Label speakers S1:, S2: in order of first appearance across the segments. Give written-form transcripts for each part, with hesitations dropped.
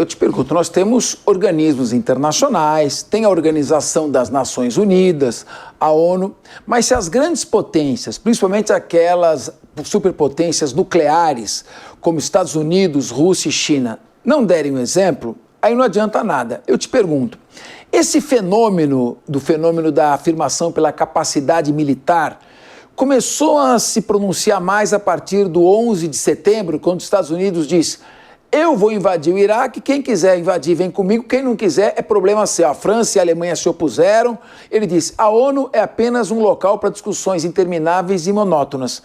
S1: eu te pergunto, nós temos organismos internacionais, tem a Organização das Nações Unidas, a ONU, mas se as grandes potências, principalmente aquelas superpotências nucleares, como Estados Unidos, Rússia e China, não derem um exemplo, aí não adianta nada. Eu te pergunto, esse fenômeno da afirmação pela capacidade militar começou a se pronunciar mais a partir do 11 de setembro, quando os Estados Unidos diz: eu vou invadir o Iraque, quem quiser invadir vem comigo, quem não quiser é problema seu. A França e a Alemanha se opuseram. Ele disse: a ONU é apenas um local para discussões intermináveis e monótonas.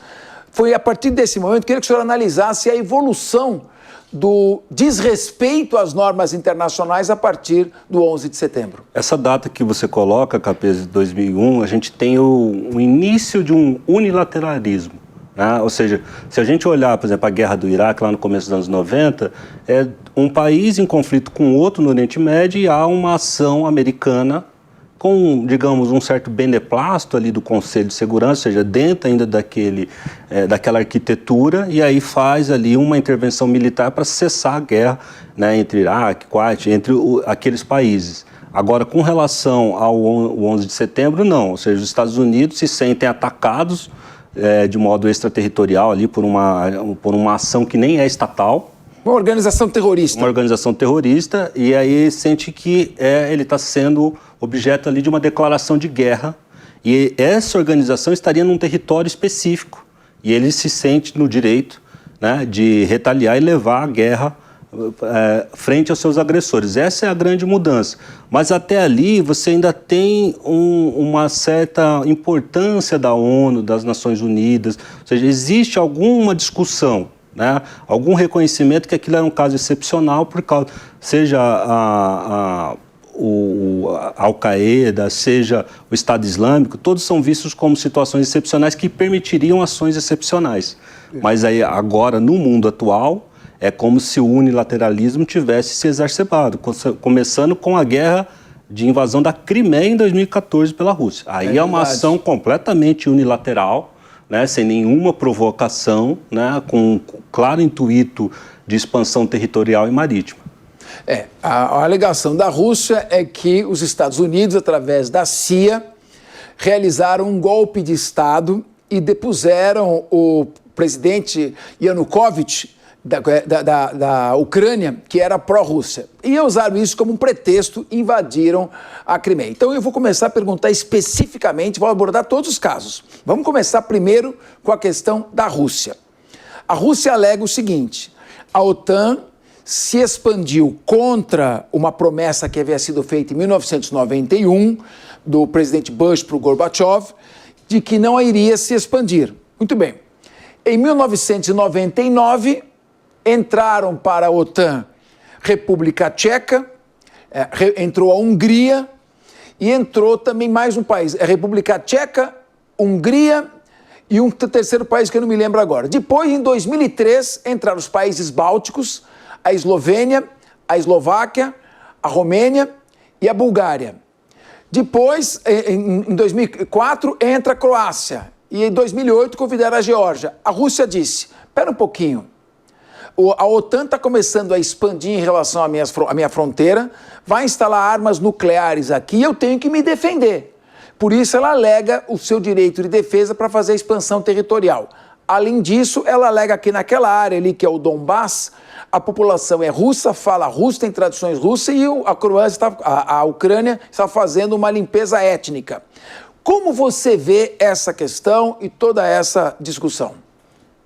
S1: Foi a partir desse momento que eu queria que o senhor analisasse a evolução do desrespeito às normas internacionais a partir do 11 de setembro.
S2: Essa data que você coloca, Capês, de 2001, a gente tem o início de um unilateralismo. Ou seja, se a gente olhar, por exemplo, a guerra do Iraque lá no começo dos anos 90, é um país em conflito com outro no Oriente Médio e há uma ação americana com, digamos, um certo beneplácito ali do Conselho de Segurança, ou seja, dentro ainda daquela arquitetura, e aí faz ali uma intervenção militar para cessar a guerra, né, entre Iraque, Kuwait, entre aqueles países. Agora, com relação ao 11 de setembro, não, ou seja, os Estados Unidos se sentem atacados de modo extraterritorial ali por uma ação que nem é estatal.
S1: Uma organização terrorista.
S2: Uma organização terrorista, e aí sente que ele está sendo objeto ali de uma declaração de guerra, e essa organização estaria num território específico, e ele se sente no direito, né, de retaliar e levar a guerra frente aos seus agressores. Essa é a grande mudança. Mas até ali você ainda tem uma certa importância da ONU, das Nações Unidas, ou seja, existe alguma discussão, né? Algum reconhecimento que aquilo era um caso excepcional, por causa, seja a Al-Qaeda, seja o Estado Islâmico, todos são vistos como situações excepcionais que permitiriam ações excepcionais. Mas aí, agora, no mundo atual, é como se o unilateralismo tivesse se exacerbado, começando com a guerra de invasão da Crimeia em 2014 pela Rússia. Aí é uma ação completamente unilateral, né, sem nenhuma provocação, né, com um claro intuito de expansão territorial e marítima.
S1: A alegação da Rússia é que os Estados Unidos, através da CIA, realizaram um golpe de Estado e depuseram o presidente Yanukovych da Ucrânia, que era pró-Rússia. E usaram isso como um pretexto e invadiram a Crimeia. Então eu vou começar a perguntar especificamente, vou abordar todos os casos. Vamos começar primeiro com a questão da Rússia. A Rússia alega o seguinte: a OTAN se expandiu contra uma promessa que havia sido feita em 1991 do presidente Bush para o Gorbachev, de que não iria se expandir. Muito bem. Em 1999, entraram para a OTAN República Tcheca, entrou a Hungria e entrou também mais um país, a República Tcheca, Hungria e um terceiro país que eu não me lembro agora. Depois, em 2003, entraram os países bálticos, a Eslovênia, a Eslováquia, a Romênia e a Bulgária. Depois, em 2004, entra a Croácia e em 2008 convidaram a Geórgia. A Rússia disse: espera um pouquinho, a OTAN está começando a expandir em relação à minha fronteira, vai instalar armas nucleares aqui e eu tenho que me defender. Por isso ela alega o seu direito de defesa para fazer a expansão territorial. Além disso, ela alega que naquela área ali, que é o Donbass, a população é russa, fala russo, tem tradições russas, e a Ucrânia está fazendo uma limpeza étnica. Como você vê essa questão e toda essa discussão?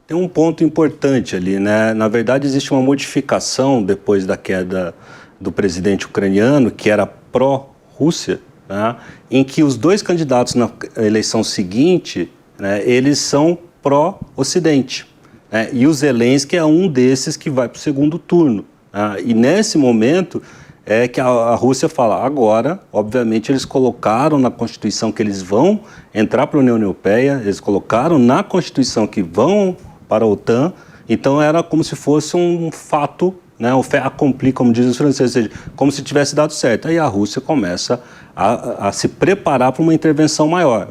S2: Tem um ponto importante ali, né? Na verdade, existe uma modificação depois da queda do presidente ucraniano, que era pró-Rússia, né? Em que os dois candidatos na eleição seguinte, né, eles são pró-Ocidente. E o Zelensky é um desses que vai para o segundo turno. E nesse momento é que a Rússia fala: agora, obviamente, eles colocaram na Constituição que eles vão entrar para a União Europeia, eles colocaram na Constituição que vão para a OTAN, então era como se fosse um fato, né, um fait accompli, como dizem os franceses, ou seja, como se tivesse dado certo. Aí a Rússia começa a se preparar para uma intervenção maior.